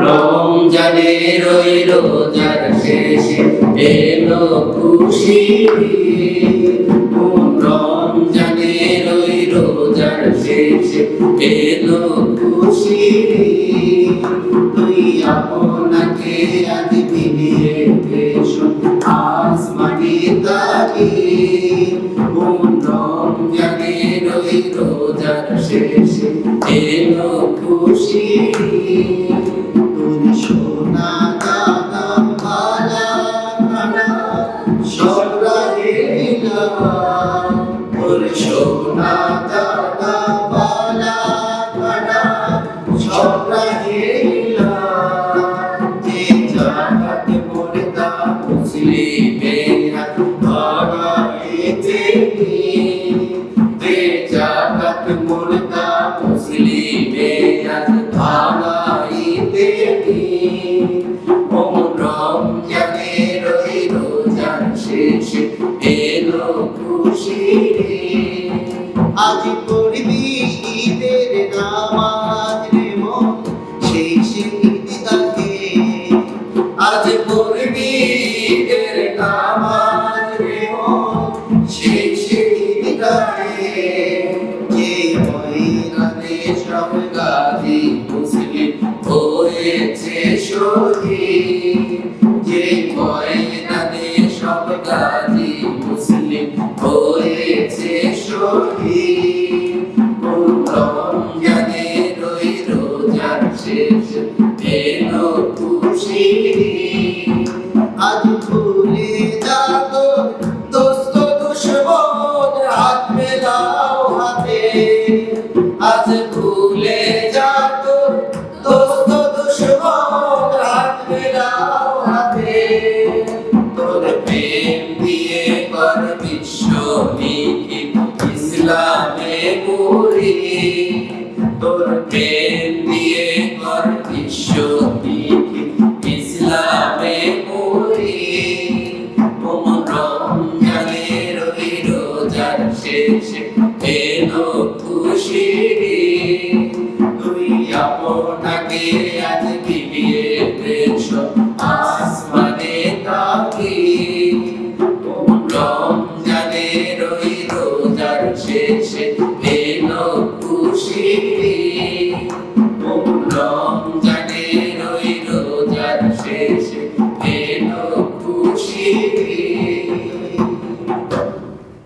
রমজানের ওই রোজার শেষে এলো খুশি, রমজানের ওই রোজার শেষে এলো খুশি। তুই আপনাকে আজ ফিরিয়ে এসো আসমানি তাকি, রমজানের ওই রোজার শেষে এলো খুশি। তোর সোনা দানা মালা খানা সব রাহিলা, তোর সোনা দানা মালা খানা সব রাহিলা। যে জাগাতে পড়তা মুসলিমেরা ধরাইতে নি, যে জাগাতে পড়তা মুসলিমেরা ধরাইতে নি। রমজানের ওই রোজার শেষে এলো খুশি। আজ পড়বি ঈদের নামাজ রে মন শেষে ঈদগাহে, আজ পড়বি ঈদের নামাজ রে মন শেষে ঈদগাহে। যে ময়দানে সব গাজী মুসলিম হয়েছে শহীদ, যে ময়দানে সব গাজী মুসলিম হয়েছে শহীদ। রমজানের ওই রোজার শেষে এলো খুশি। আজ ভুলে যা তোর দোস্ত দুশমন হাত মেলাও হাতে, আজ ভুলে যা তোর দোস্ত দুশমন হাত মেলাও হাতে। তোর প্রেম দিয়ে কর বিশ্ব লিখিত ইসলামে মুড়ি, তোর প্রেম দিয়ে কর বিশ্ব লিখিত ইসলামে মুড়ি। রমজানের ওই রোজার শেষে এলো খুশি। তুই আপনাকে আজ ফিরিয়ে এসো আসমানে তাকি, রমজানের ওই রোজার শেষে